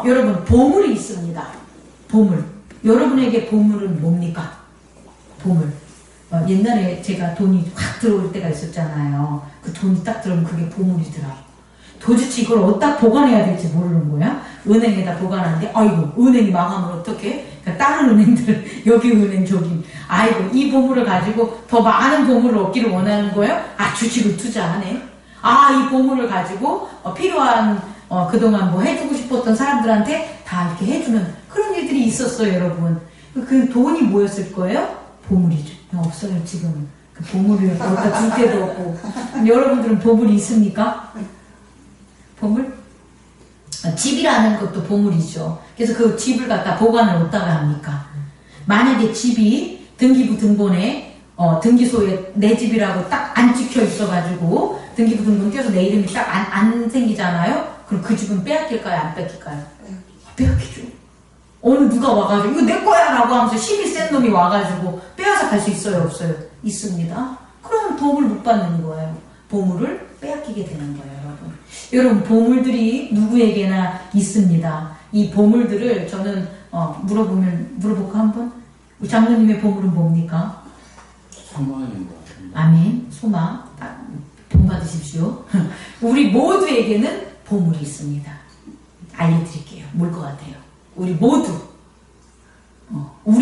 여러분, 보물이 있습니다. 보물. 여러분에게 보물은 뭡니까? 보물. 옛날에 제가 돈이 확 들어올 때가 있었잖아요. 그 돈이 딱 들어오면 그게 보물이더라. 도대체 이걸 어디다 보관해야 될지 모르는 거야. 은행에다 보관하는데, 아이고, 은행이 망하면 어떡해? 그러니까 다른 은행들, 여기 은행, 저기. 아이고, 이 보물을 가지고 더 많은 보물을 얻기를 원하는 거예요? 아, 주식을 투자하네. 아, 이 보물을 가지고 필요한, 그동안 뭐 해주고 싶었던 사람들한테 다 이렇게 해주는 그런 일들이 있었어요, 여러분. 그 돈이 뭐였을 거예요? 보물이죠. 없어요, 지금. 그 보물을 어디다 둘 데도 없고. 여러분들은 보물이 있습니까? 보물? 집이라는 것도 보물이죠. 그래서 그 집을 갖다 보관을 어디다가 합니까? 만약에 집이 등기부 등본에 등기소에 내 집이라고 딱 안 찍혀 있어가지고 등기부 등본 떼서 내 이름이 딱 안 생기잖아요? 그럼 그 집은 빼앗길까요? 안 뺏길까요? 빼앗기죠. 어느 누가 와가지고 이거 내 거야 라고 하면서 힘이 센 놈이 와가지고 빼앗아 갈 수 있어요? 없어요? 있습니다. 그럼 보물 못 받는 거예요. 보물을 빼앗기게 되는 거예요, 여러분. 여러분, 보물들이 누구에게나 있습니다. 이 보물들을 저는 물어볼까 한번? 우리 장로님의 보물은 뭡니까? 소망인 것 같습니다. 아멘. 소망. 본 받으십시오. 우리 모두에게는 보물이 있습니다. 알려드릴게요. 뭘 것 같아요? 우리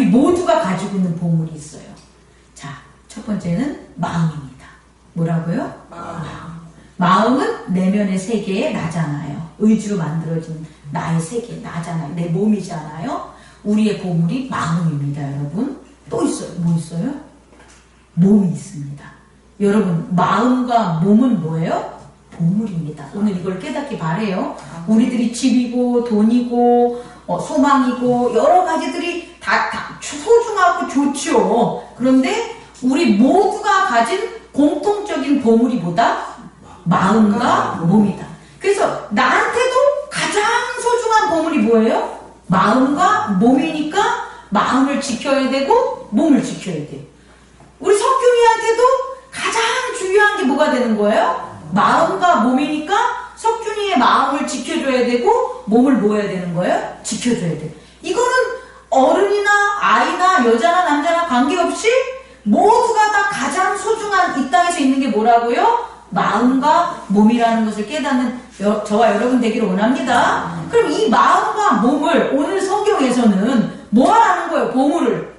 모두가 가지고 있는 보물이 있어요. 자, 첫 번째는 마음입니다. 뭐라고요? 마음은 내면의 세계에 나잖아요. 의지로 만들어진 나의 세계, 나잖아요. 내 몸이잖아요. 우리의 보물이 마음입니다, 여러분. 또 있어요. 뭐 있어요? 몸이 있습니다. 여러분, 마음과 몸은 뭐예요? 보물입니다. 오늘 이걸 깨닫기 바래요. 우리들이 집이고 돈이고 소망이고 여러 가지들이 다 소중하고 좋죠. 그런데 우리 모두가 가진 공통적인 보물이 뭐다? 마음과 몸이다. 그래서 나한테도 가장 소중한 보물이 뭐예요? 마음과 몸이니까 마음을 지켜야 되고 몸을 지켜야 돼. 우리 석균이한테도 가장 중요한 게 뭐가 되는 거예요? 마음과 몸이니까 석균이의 마음을 지켜줘야 되고 몸을 뭐 해야 되는 거예요? 지켜줘야 돼. 이거는 어른이나 아이나 여자나 남자나 관계없이 모두가 다 가장 소중한 이 땅에서 있는 게 뭐라고요? 마음과 몸이라는 것을 깨닫는 저와 여러분 되기를 원합니다. 그럼 이 마음과 몸을 오늘 성경에서는 뭐 하라는 거예요? 보물을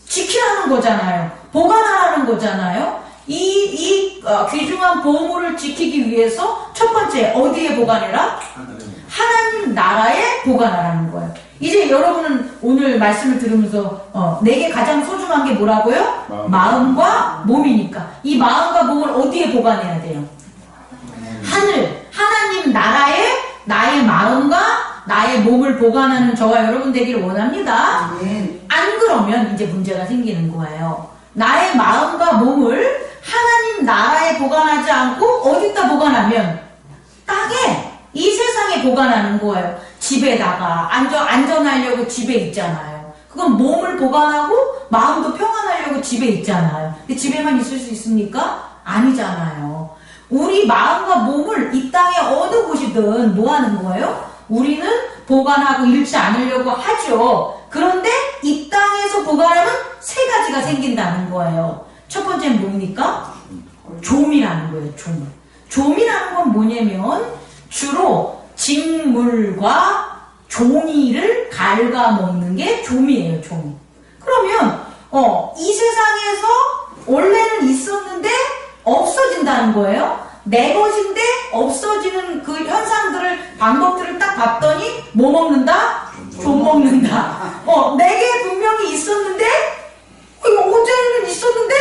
지키라는 거잖아요. 보관하라는 거잖아요. 이 귀중한 보물을 지키기 위해서 첫 번째 어디에 보관해라? 하나님 나라에 보관하라는 거예요. 이제 여러분은 오늘 말씀을 들으면서 내게 가장 소중한 게 뭐라고요? 마음과 몸이니까 이 마음과 몸을 어디에 보관해야 돼요? 하나님 나라에 나의 마음과 나의 몸을 보관하는 저와 여러분 되기를 원합니다. 안 그러면 이제 문제가 생기는 거예요. 나의 마음과 몸을 하나님 나라에 보관하지 않고 어디다 보관하면 땅에 이 세상에 보관하는 거예요. 집에다가 안전하려고 집에 있잖아요. 그건 몸을 보관하고 마음도 평안하려고 집에 있잖아요. 근데 집에만 있을 수 있습니까? 아니잖아요. 우리 마음과 몸을 이 땅의 어느 곳이든 뭐 하는 거예요? 우리는 보관하고 잃지 않으려고 하죠. 그런데 이 땅에서 보관하면 세 가지가 생긴다는 거예요. 첫 번째는 뭡니까? 좀이라는 거예요. 좀이라는 건 뭐냐면 주로 직물과 종이를 갉아먹는 게 좀이에요. 좀. 그러면 이 세상에서 원래는 있었는데 없어진다는 거예요. 내 것인데 없어지는 그 현상들을 방법들을 딱 봤더니 뭐 먹는다? 좀 먹는다. 내게 분명히 있었는데 이거 어제는 있었는데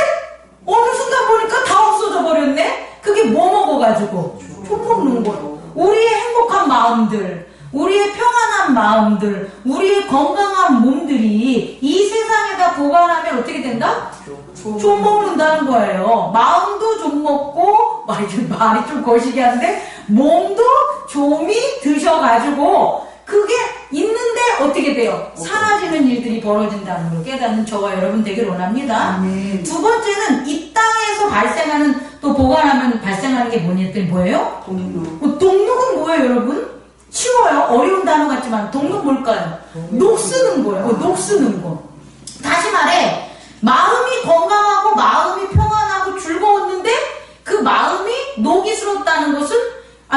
어느 순간 보니까 다 없어져 버렸네. 그게 뭐 먹어가지고 좀 먹는 거예요. 우리의 행복한 마음들, 우리의 평안한 마음들, 우리의 건강한 몸들이 이 세상에다 보관하면 어떻게 된다? 좀 먹는다는 거예요. 마음도 좀 먹고, 말이 좀 거시기한데, 몸도 좀이 드셔가지고, 그게 있는데 어떻게 돼요? 사라지는 일들이 벌어진다는 걸 깨닫는 저와 여러분 되기를 원합니다. 두 번째는 이 땅에서 발생하는, 또 보관하면 발생하는 게 뭐냐면 뭐예요? 동력은 뭐예요, 여러분? 쉬워요. 어려운 단어 같지만 독록 뭘까요? 녹 쓰는 거예요. 녹 쓰는 거. 다시 말해 마음이 건강하고 마음이 평안하고 즐거웠는데 그 마음이 녹이 슬었다는 것은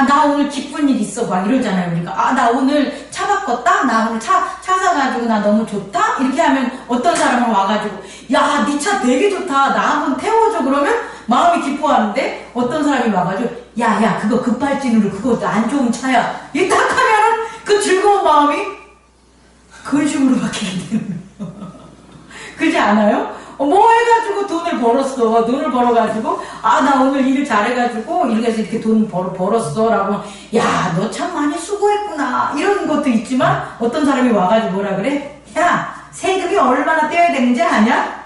나 오늘 기쁜 일 있어 막 이러잖아요. 우리가 나 오늘 차 바꿨다? 나 오늘 차 사가지고 나 너무 좋다? 이렇게 하면 어떤 사람은 와가지고 야, 네 차 되게 좋다. 나 한번 태워줘. 그러면 마음이 기뻐하는데 어떤 사람이 와가지고 야, 그거 급발진으로 그거 안 좋은 차야. 이 딱 하면은 그 즐거운 마음이 근심으로 바뀌게 되는 거예요. 그렇지 않아요? 뭐 해가지고 돈을 벌었어. 돈을 벌어가지고 나 오늘 일을 잘해가지고 이렇게 이렇게 돈 벌었어 라고 야, 너 참 많이 수고했구나 이런 것도 있지만 어떤 사람이 와가지고 뭐라 그래? 야, 세금이 얼마나 떼야 되는지 아냐?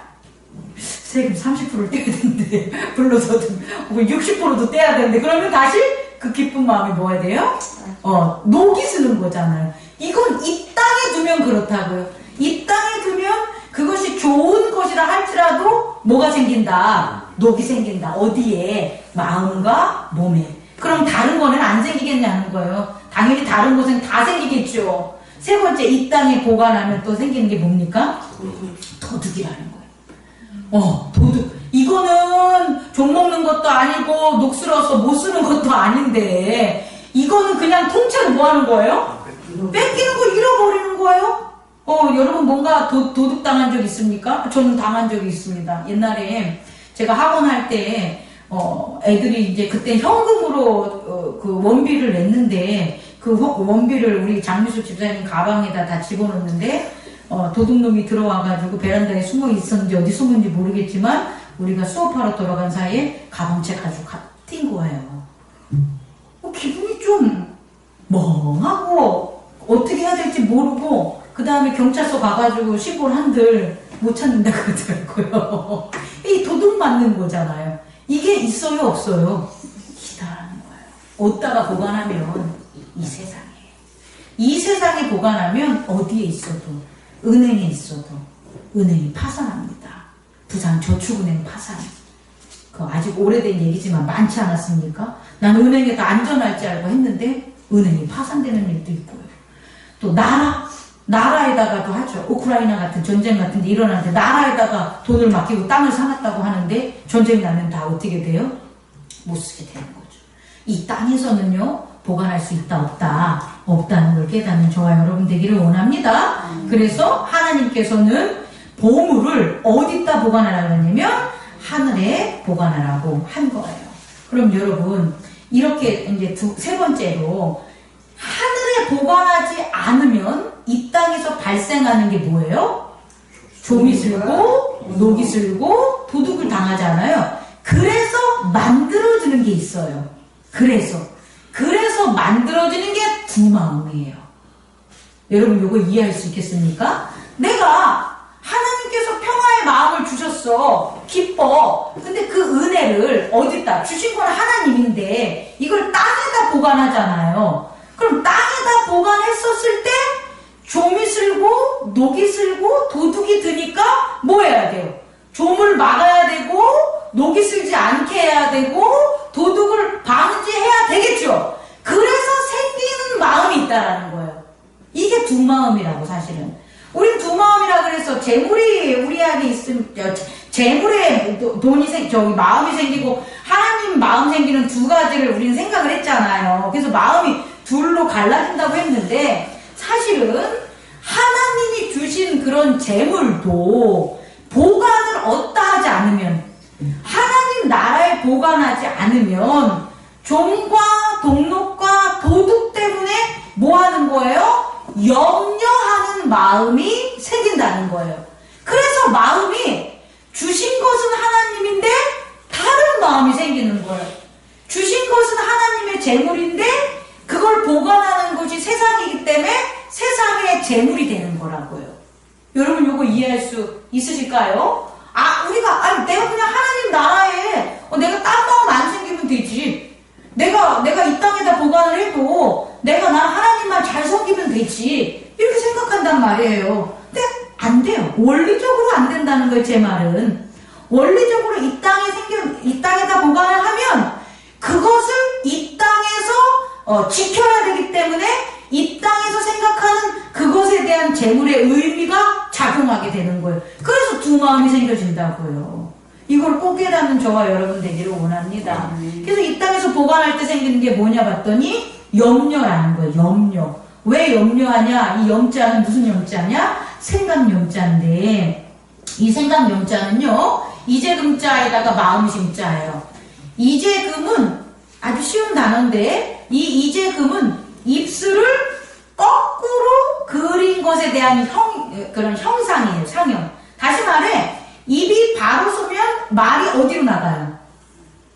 세금 30%를 떼야 되는데 불로소득 60%도 떼야 되는데 그러면 다시 그 기쁜 마음이 뭐 해야 돼요? 녹이 쓰는 거잖아요. 이건 이 땅에 두면 그렇다고요. 이 땅에 두면 그것이 좋은 것이라 할지라도 뭐가 생긴다? 녹이 생긴다. 어디에? 마음과 몸에. 그럼 다른 거는 안 생기겠냐는 거예요. 당연히 다른 곳은 다 생기겠죠. 세 번째, 이 땅에 보관하면 또 생기는 게 뭡니까? 도둑이라는 거예요. 도둑. 이거는 종 먹는 것도 아니고 녹슬어서 못 쓰는 것도 아닌데 이거는 그냥 통째로 뭐 하는 거예요? 뺏기는 거, 잃어버리는 거예요? 여러분 뭔가 도둑 당한 적 있습니까? 저는 당한 적이 있습니다. 옛날에 제가 학원 할 때, 애들이 이제 그때 현금으로, 그 원비를 냈는데, 그 원비를 우리 장미수 집사님 가방에다 다 집어넣는데, 도둑놈이 들어와가지고 베란다에 숨어 있었는지 어디 숨은지 모르겠지만, 우리가 수업하러 돌아간 사이에 가방채 가지고 튄 거예요. 기분이 좀 멍하고, 어떻게 해야 될지 모르고, 그 다음에 경찰서 가가지고 신고를 한들 못 찾는다 그러더라고요. 이 도둑 맞는 거잖아요. 이게 있어요, 없어요? 있다라는 거예요. 어디다가 보관하면 이 세상에. 이 세상에 보관하면 어디에 있어도, 은행에 있어도 은행이 파산합니다. 부산저축은행 파산. 그 아직 오래된 얘기지만 많지 않았습니까? 난 은행에 다 안전할지 알고 했는데 은행이 파산되는 일도 있고요. 또 나라에다가도 하죠. 우크라이나 같은 전쟁 같은 데 일어나는데 나라에다가 돈을 맡기고 땅을 사놨다고 하는데 전쟁이 나면 다 어떻게 돼요? 못 쓰게 되는 거죠. 이 땅에서는요 보관할 수 있다 없다는 걸 깨닫는 저와 여러분 되기를 원합니다. 그래서 하나님께서는 보물을 어디다 보관하라고 했냐면 하늘에 보관하라고 한 거예요. 그럼 여러분 이렇게 이제 세 번째로 하늘에 보관하지 않으면 이 땅에서 발생하는 게 뭐예요? 좀이 슬고 녹이 슬고 도둑을 당하잖아요. 그래서 만들어지는 게 있어요. 그래서 만들어지는 게 두 마음이에요. 여러분 이거 이해할 수 있겠습니까? 내가 하나님께서 평화의 마음을 주셨어. 기뻐. 근데 그 은혜를 어디다? 주신 건 하나님인데 이걸 땅에다 보관하잖아요. 그럼 땅에다 보관했었을 때 좀이 슬고 녹이 슬고 도둑이 드니까 뭐 해야 돼요? 좀을 막아야 되고 녹이 슬지 않게 해야 되고 도둑을 방지해야 되겠죠. 그래서 생기는 마음이 있다라는 거예요. 이게 두 마음이라고 사실은. 우린 두 마음이라 그래서 재물이 우리에게 있으면 재물에 마음이 생기고 하나님 마음 생기는 두 가지를 우리는 생각을 했잖아요. 그래서 마음이 둘로 갈라진다고 했는데 사실은 하나님이 주신 그런 재물도 보관을 얻다 하지 않으면 하나님 나라에 보관하지 않으면 종과 동록과 도둑 때문에 뭐 하는 거예요? 염려하는 마음이 생긴다는 거예요. 그래서 마음이 주신 것은 하나님인데 다른 마음이 생기는 거예요. 주신 것은 하나님의 재물인데 그걸 보관하는 것이 세상이기 때문에 세상의 재물이 되는 거라고요. 여러분 이거 이해할 수 있으실까요? 내가 그냥 하나님 나라에 내가 딴 마음 안 생기면 되지. 내가 이 땅에다 보관을 해도 내가 나 하나님만 잘 섬기면 되지. 이렇게 생각한단 말이에요. 근데 안 돼요. 원리적으로 안 된다는 거예요, 제 말은. 원리적으로 이 땅에다 보관을 하면 그것을 이 땅에서 지켜야 되기 때문에 이 땅에서 생각하는 그것에 대한 재물의 의미가 작용하게 되는 거예요. 그래서 두 마음이 생겨진다고요. 이걸 꼭 깨닫는 저와 여러분 되기를 원합니다. 그래서 이 땅에서 보관할 때 생기는 게 뭐냐 봤더니 염려라는 거예요. 염려. 왜 염려하냐? 이 염자는 무슨 염자냐? 생각 염자인데 이 생각 염자는요. 이재금자에다가 마음심자예요. 이재금은 아주 쉬운 단어인데 이 이재금은 입술을 거꾸로 그린 것에 대한 그런 형상이에요. 상형. 다시 말해 입이 바로 서면 말이 어디로 나가요?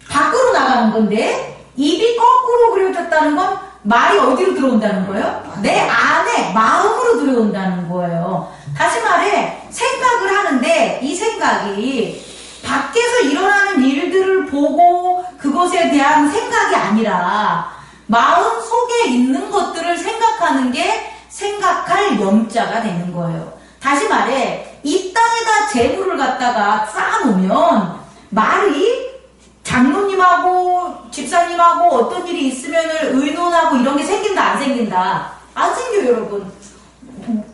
밖으로 나가는 건데 입이 거꾸로 그려졌다는 건 말이 어디로 들어온다는 거예요? 내 안에 마음으로 들어온다는 거예요. 다시 말해 생각을 하는데 이 생각이 밖에서 일어나는 일들을 보고 그것에 대한 생각이 아니라 마음 속에 있는 것들을 생각하는 게 생각할 염자가 되는 거예요. 다시 말해 이 땅에다 재물을 갖다가 쌓아놓으면 말이 장로님하고 집사님하고 어떤 일이 있으면 의논하고 이런 게 생긴다 안 생긴다? 안 생겨요. 여러분.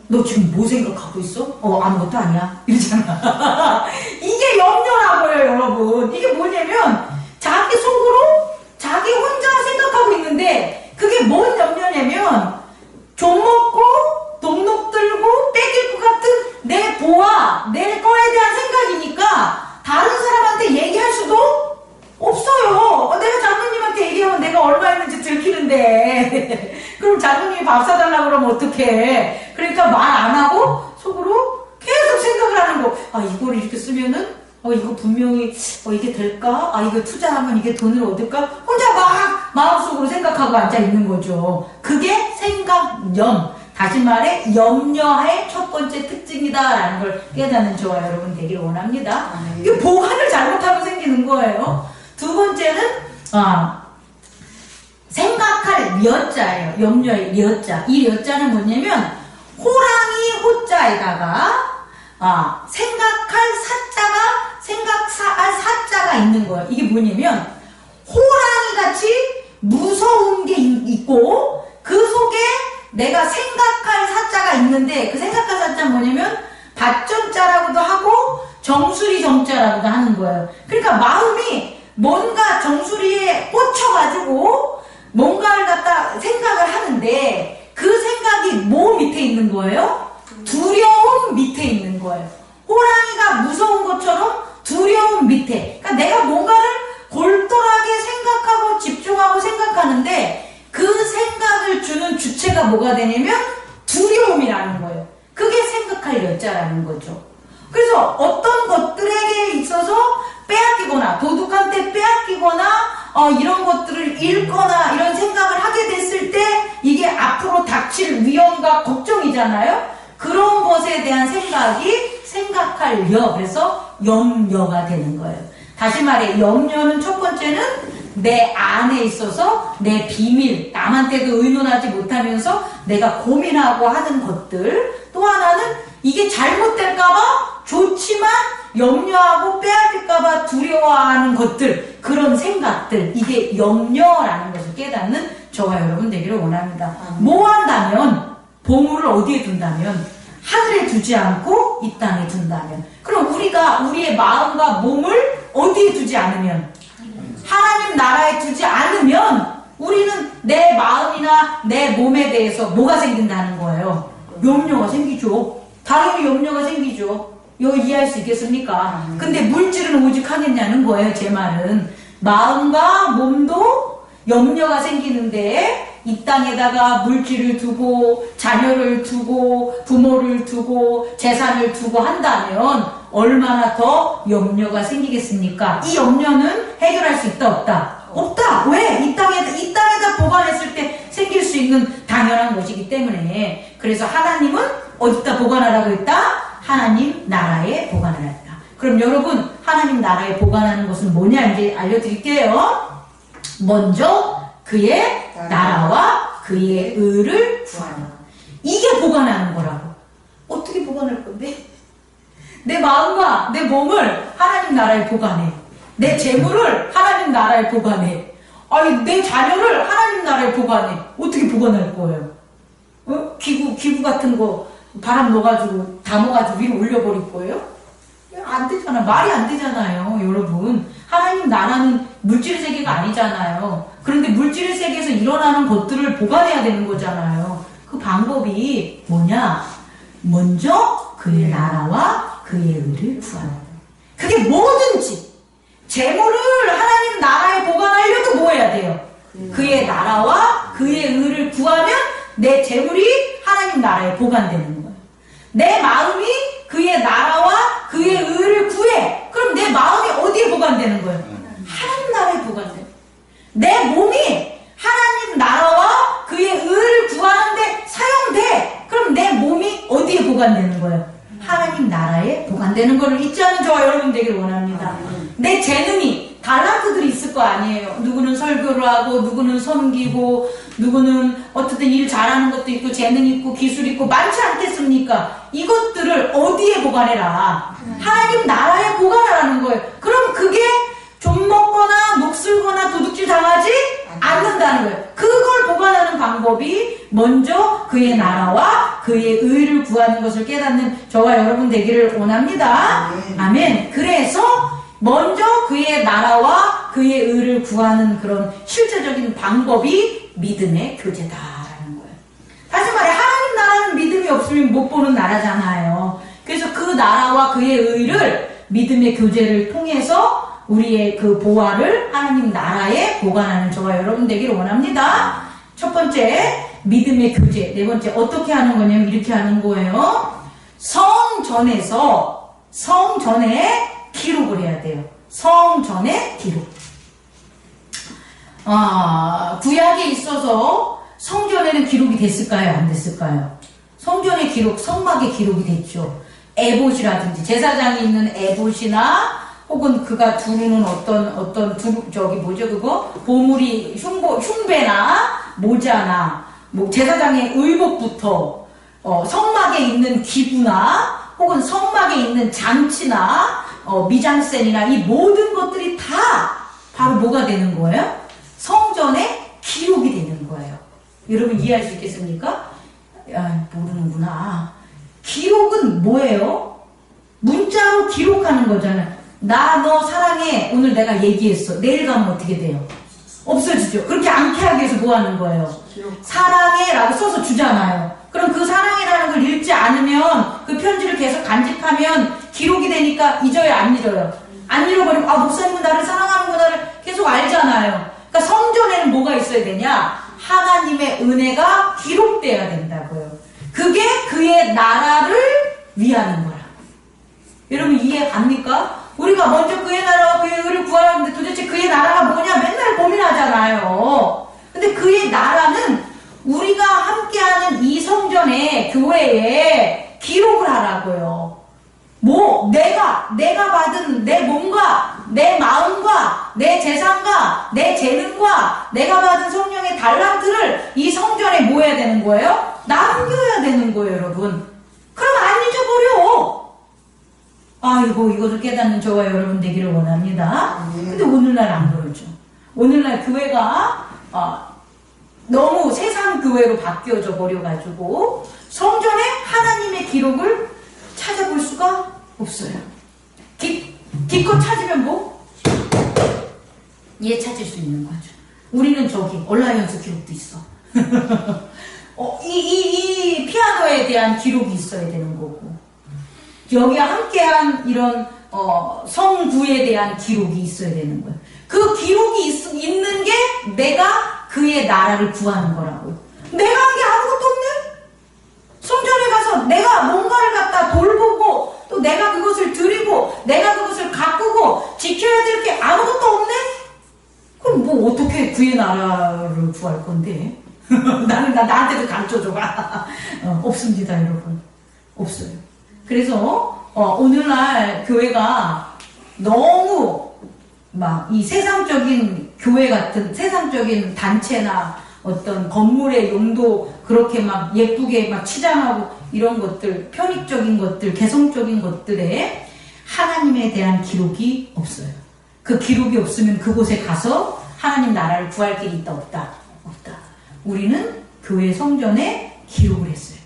너 지금 뭐 생각하고 있어? 아무것도 아니야 이러잖아. 이게 염려라고요. 여러분. 이게 뭐냐면 자기 속으로 자기 혼자 생각하고 있는데 그게 뭔 염려냐면 좀 먹고 돈록 들고 뺏길 것 같은 내 보아 내 거에 대한 생각이니까 다른 사람한테 얘기할 수도 없어요. 내가 장로님한테 얘기하면 내가 얼마 있는지 들키는데 그럼 장로님이 밥 사달라고 그러면 어떡해. 그러니까 말 안 하고 속으로 계속 생각을 하는 거. 이걸 이렇게 쓰면은 이거 분명히 이게 될까? 이거 투자하면 이게 돈을 얻을까? 혼자 막 마음속으로 생각하고 앉아 있는 거죠. 그게 생각염. 다시 말해 염려의 첫 번째 특징이다라는 걸 깨닫는 저와 여러분 되길 원합니다. 이게 보관을 잘못하면 생기는 거예요. 두 번째는 생각할 려자예요. 염려의 려자. 이 려자는 뭐냐면 호랑이 호자에다가 생각할 사자가 있는 거예요. 이게 뭐냐면 호랑이같이 무서운 게 있고 그 속에 내가 생각할 사자가 있는데 그 생각할 사자는 뭐냐면 밭정자라고도 하고 정수리 정자라고도 하는 거예요. 그러니까 마음이 뭔가 정수리에 꽂혀가지고 뭔가를 갖다 생각을 하는데 그 생각이 뭐 밑에 있는 거예요? 두려움 밑에 있는 거예요. 호랑이가 무서운 것처럼 두려움 밑에. 그러니까 내가 뭔가를 골똘하게 생각하고 집중하고 생각하는데 그 생각을 주는 주체가 뭐가 되냐면 두려움이라는 거예요. 그게 생각할 여자라는 거죠. 그래서 어떤 것들에게 있어서 빼앗기거나 도둑한테 빼앗기거나 이런 것들을 잃거나 이런 생각을 하게 됐을 때 이게 앞으로 닥칠 위험과 걱정이잖아요. 그런 것에 대한 생각이 생각할 여. 그래서 염려가 되는 거예요. 다시 말해 염려는 첫 번째는 내 안에 있어서 내 비밀, 남한테도 의논하지 못하면서 내가 고민하고 하는 것들. 또 하나는 이게 잘못될까봐 좋지만 염려하고 빼앗길까봐 두려워하는 것들. 그런 생각들. 이게 염려라는 것을 깨닫는 저와 여러분 되기를 원합니다. 뭐 한다면? 보물을 어디에 둔다면? 하늘에 두지 않고 이 땅에 둔다면. 그럼 우리가 우리의 마음과 몸을 어디에 두지 않으면? 하나님 나라에 두지 않으면 우리는 내 마음이나 내 몸에 대해서 뭐가 생긴다는 거예요? 염려가 생기죠. 당연히 염려가 생기죠. 이거 이해할 수 있겠습니까? 근데 물질은 오직 하겠냐는 거예요. 제 말은 마음과 몸도 염려가 생기는데 이 땅에다가 물질을 두고 자녀를 두고 부모를 두고 재산을 두고 한다면 얼마나 더 염려가 생기겠습니까? 이 염려는 해결할 수 있다 없다? 없다. 왜? 이 땅에다 보관했을 때 생길 수 있는 당연한 것이기 때문에. 그래서 하나님은 어디다 보관하라고 했다? 하나님 나라에 보관을 했다. 그럼 여러분 하나님 나라에 보관하는 것은 뭐냐 이제 알려드릴게요. 먼저 그의 나라와 그의 의를 구하라. 이게 보관하는 거라고. 어떻게 보관할 건데? 내 마음과 내 몸을 하나님 나라에 보관해. 내 재물을 하나님 나라에 보관해. 아니 내 자녀를 하나님 나라에 보관해. 어떻게 보관할 거예요? 기구 같은 거 바람 넣어가지고 담아가지고 위로 올려버릴 거예요? 안 되잖아. 말이 안 되잖아요, 여러분. 하나님 나라는 물질 세계가 아니잖아요. 그런데 물질 세계에서 일어나는 것들을 보관해야 되는 거잖아요. 그 방법이 뭐냐? 먼저 그의 나라와 그의 의를 구하는 거예요. 그게 뭐든지 재물을 하나님 나라에 보관하려도 뭐 해야 돼요? 그의 나라와 그의 의를 구하면 내 재물이 하나님 나라에 보관되는 거예요. 내 마음이 그의 나라와 그의 의를 구해. 그럼 내 마음이 어디에 보관되는 거예요? 하나님 나라에 보관돼요. 내 몸이 하나님 나라와 그의 의를 구하는데 사용돼. 그럼 내 몸이 어디에 보관되는 거예요? 하나님 나라에 보관되는 것을 잊지 않는 저와 여러분 되기를 원합니다. 내 재능이 달란트들이 있을 거 아니에요. 누구는 설교를 하고 누구는 섬기고 누구는 어떻든 일 잘하는 것도 있고 재능 있고 기술 있고 많지 않겠습니까? 이것들을 어디에 보관해라? 하나님 나라에 보관하라는 거예요. 그럼 그게 좀 먹거나 녹슬거나 도둑질 당하지 않는다는 거예요. 그걸 보관하는 방법이 먼저 그의 나라와 그의 의를 구하는 것을 깨닫는 저와 여러분 되기를 원합니다. 아멘. 그래서 먼저 그의 나라와 그의 의를 구하는 그런 실제적인 방법이 믿음의 교제다라는 거예요. 다시 말해 하나님 나라는 믿음이 없으면 못 보는 나라잖아요. 그래서 그 나라와 그의 의를 믿음의 교제를 통해서 우리의 그 보화를 하나님 나라에 보관하는 저와 여러분 되기를 원합니다. 첫 번째 믿음의 교제. 네 번째 어떻게 하는 거냐면 이렇게 하는 거예요. 성전에 기록을 해야 돼요. 성전에 기록. 구약에 있어서 성전에는 기록이 됐을까요? 안 됐을까요? 성전의 기록, 성막의 기록이 됐죠. 에봇이라든지 제사장이 있는 에봇이나 혹은 그가 두르는 보물이 흉배나 모자나 제사장의 의복부터 성막에 있는 기구나 혹은 성막에 있는 장치나 미장센이나 이 모든 것들이 다 바로 뭐가 되는 거예요? 성전에 기록이 되는 거예요. 여러분 이해할 수 있겠습니까? 모르는구나. 기록은 뭐예요? 문자로 기록하는 거잖아요. 나 너 사랑해. 오늘 내가 얘기했어. 내일 가면 어떻게 돼요? 없어지죠. 그렇게 않게 하기 위해서 뭐 하는 거예요? 사랑해 라고 써서 주잖아요. 그럼 그 사랑이라는 걸 읽지 않으면 그 편지를 계속 간직하면 기록이 되니까 잊어요, 안 잊어요? 안 잃어버리면 목사님은 나를 사랑하는구나를 계속 알잖아요. 그러니까 성전에는 뭐가 있어야 되냐? 하나님의 은혜가 기록돼야 된다고요. 그게 그의 나라를 위하는 거라. 여러분 이해 갑니까? 우리가 먼저 그의 나라와 그의 의를 구하는데 도대체 그의 나라가 뭐냐 맨날 고민하잖아요. 근데 그의 나라는 우리가 함께하는 이 성전에 교회에 기록을 하라고요. 내가 받은 내 몸과 내 마음과 내 재산과 내 재능과 내가 받은 성령의 달란트를 이 성전에 뭐 해야 되는 거예요? 남겨야 되는 거예요, 여러분. 그럼 안 잊어버려. 이것을 깨닫는 저와 여러분 되기를 원합니다. 근데 오늘날 안 그러죠. 오늘날 교회가 너무 세상 교회로 바뀌어져 버려가지고 성전에 하나님의 기록을 찾아볼 수가 없어요. 기껏 찾으면 얘 찾을 수 있는 거죠. 우리는 얼라이언스 기록도 있어. 이 피아노에 대한 기록이 있어야 되는 거고, 여기와 함께한 이런 성구에 대한 기록이 있어야 되는 거예요. 그 기록이 있는 게 내가 그의 나라를 구하는 거라고요. 내가 한 게 아무것도 없네? 성전에 가서 내가 뭔가를 갖다 돌보고 또 내가 그것을 드리고 내가 그것을 가꾸고 지켜야 될 게 아무것도 없네? 그럼 어떻게 그의 나라를 구할 건데? 나한테도 가르쳐줘봐. 없습니다, 여러분. 없어요. 그래서 오늘날 교회가 너무 이 세상적인 교회 같은 세상적인 단체나 어떤 건물의 용도 그렇게 예쁘게 치장하고 이런 것들, 편익적인 것들, 개성적인 것들에 하나님에 대한 기록이 없어요. 그 기록이 없으면 그곳에 가서 하나님 나라를 구할 길이 있다 없다? 없다. 우리는 교회 성전에 기록을 했어요.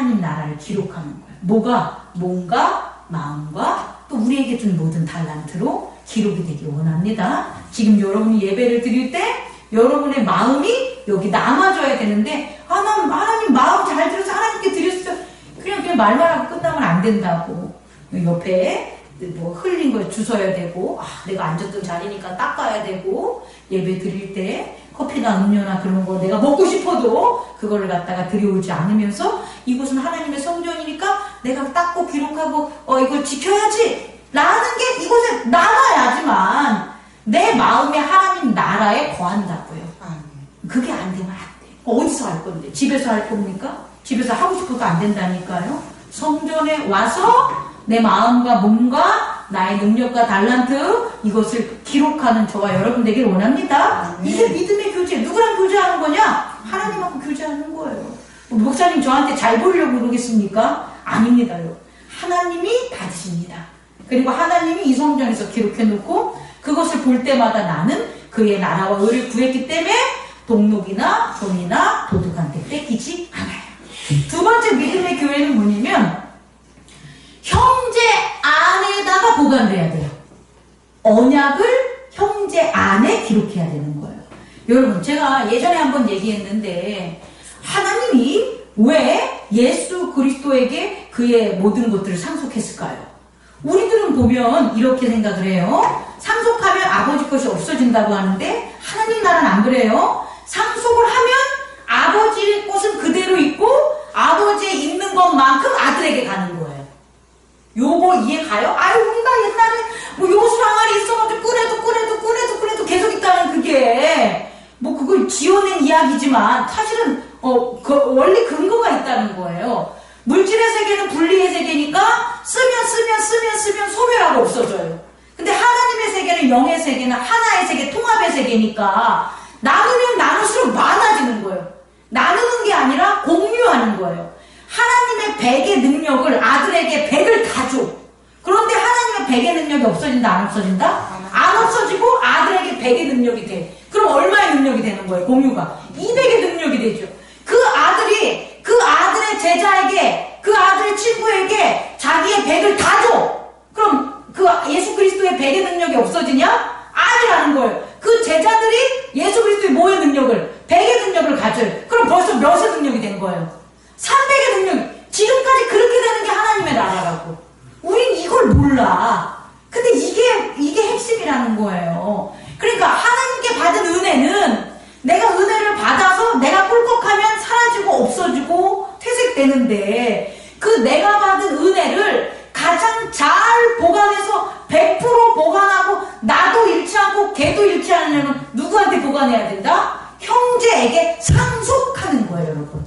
하나님 나라를 기록하는 거예요. 뭐가? 몸과 마음과 또 우리에게 준 모든 달란트로 기록이 되기 원합니다. 지금 여러분이 예배를 드릴 때 여러분의 마음이 여기 남아줘야 되는데 하나님 마음 잘 들어서 하나님께 드렸어요. 그냥 말만 하고 끝나면 안 된다고. 옆에 뭐 흘린 거 주워야 되고, 내가 앉았던 자리니까 닦아야 되고, 예배 드릴 때 커피나 음료나 그런 거 내가 먹고 싶어도 그거를 갖다가 들여오지 않으면서 이곳은 하나님의 성전이니까 내가 닦고 기록하고 이걸 지켜야지 라는 게 이곳에 남아야지만 내 마음에 하나님 나라에 거한다고요. 그게 안 되면 안 돼. 어디서 할 건데? 집에서 할 겁니까? 집에서 하고 싶어도 안 된다니까요. 성전에 와서 내 마음과 몸과 나의 능력과 달란트 이것을 기록하는 저와 여러분 되길 원합니다. 이게 믿음의 교제. 누구랑 교제하는 거냐? 하나님하고 교제하는 거예요. 목사님 저한테 잘 보이려고 그러겠습니까? 아닙니다요. 하나님이 받으십니다. 그리고 하나님이 이 성전에서 기록해 놓고 그것을 볼 때마다 나는 그의 나라와 의를 구했기 때문에 동록이나 돈이나 도둑한테 뺏기지 않아요. 두 번째 믿음의 교회는 뭐냐면 형제 안에다가 보관돼야 돼요. 언약을 형제 안에 기록해야 되는 거예요. 여러분 제가 예전에 한번 얘기했는데 하나님이 왜 예수 그리스도에게 그의 모든 것들을 상속했을까요? 우리들은 보면 이렇게 생각을 해요. 상속하면 아버지 것이 없어진다고 하는데 하나님 나라는 안 그래요. 상속을 하면 아버지의 것은 그대로 있고 아버지의 있는 것만큼 아들에게 가는 거예요. 요거 이해 가요? 우리가 옛날에 뭐 요술 항아리 있어가지고 꾸려도 계속 있다는 그게 뭐 그걸 지어낸 이야기지만 사실은 원리 근거가 있다는 거예요. 물질의 세계는 분리의 세계니까 쓰면 소멸하고 없어져요. 근데 하나님의 세계는 영의 세계는 하나의 세계, 통합의 세계니까 나누면 나눌수록 많아지는 거예요. 나누는 게 아니라 공유하는 거예요. 하나님의 100의 능력을 아들에게 100을 다 줘. 그런데 하나님의 100의 능력이 없어진다, 안 없어진다? 안 없어지고 아들에게 100의 능력이 돼. 그럼 얼마의 능력이 되는 거예요, 공유가? 200의 능력이 되죠. 그 아들의 제자에게, 그 아들의 친구에게 자기의 100을 다 줘. 그럼 그 예수 그리스도의 100의 능력이 없어지냐? 아니라는 거예요. 그 제자들이 예수 그리스도의 뭐의 능력을? 100의 능력을 가져요. 그럼 벌써 몇의 능력이 된 거예요? 300의 능력. 지금까지 그렇게 되는 게 하나님의 나라라고. 우린 이걸 몰라. 근데 이게 핵심이라는 거예요. 그러니까 하나님께 받은 은혜는 내가 은혜를 받아서 내가 꿀꺽하면 사라지고 없어지고 퇴색되는데 그 내가 받은 은혜를 가장 잘 보관해서 100% 보관하고 나도 잃지 않고 걔도 잃지 않으려면 누구한테 보관해야 된다? 형제에게 상속하는 거예요, 여러분.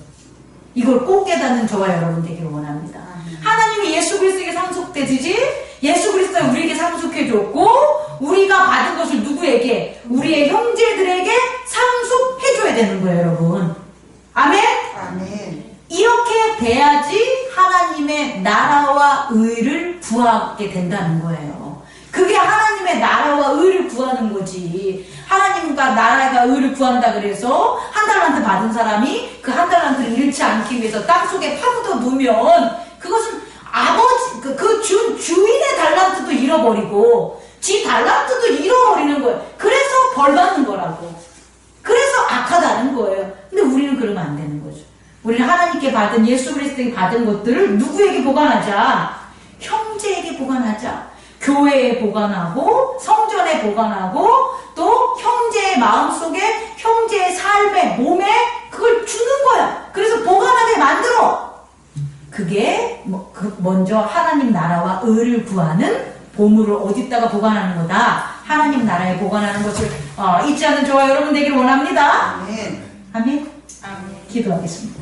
이걸 꼭 깨닫는 저와 여러분 되기를 원합니다. 하나님이 예수 그리스도에게 상속되듯이 예수 그리스도가 우리에게 상속해줬고 우리가 받은 것을 누구에게? 우리의 형제들에게 상속해줘야 되는 거예요, 여러분. 아멘? 아멘. 이렇게 돼야지 하나님의 나라와 의를 구하게 된다는 거예요. 그게 하나님의 나라와 의를 구하는 거지. 하나님과 나라가 의를 구한다 그래서 한 달란트 받은 사람이 그 한 달란트를 잃지 않기 위해서 땅속에 파묻어 놓으면 그것은 주인의 달란트도 잃어버리고 지 달란트도 잃어버리는 거예요. 그래서 벌 받는 거라고. 그래서 악하다는 거예요. 근데 우리는 그러면 안 되는 거죠. 우리는 하나님께 받은 예수 그리스도에게 받은 것들을 누구에게 보관하자? 형제에게 보관하자. 교회에 보관하고 성전에 보관하고 또 형제의 마음속에 형제의 삶에 몸에 그걸 주는 거야. 그래서 보관하게 만들어. 그게 먼저 하나님 나라와 의를 구하는 보물을 어디다가 보관하는 거다. 하나님 나라에 보관하는 것을 잊지 않는 저와 여러분 되기를 원합니다. 아멘. 아멘. 아멘. 기도하겠습니다.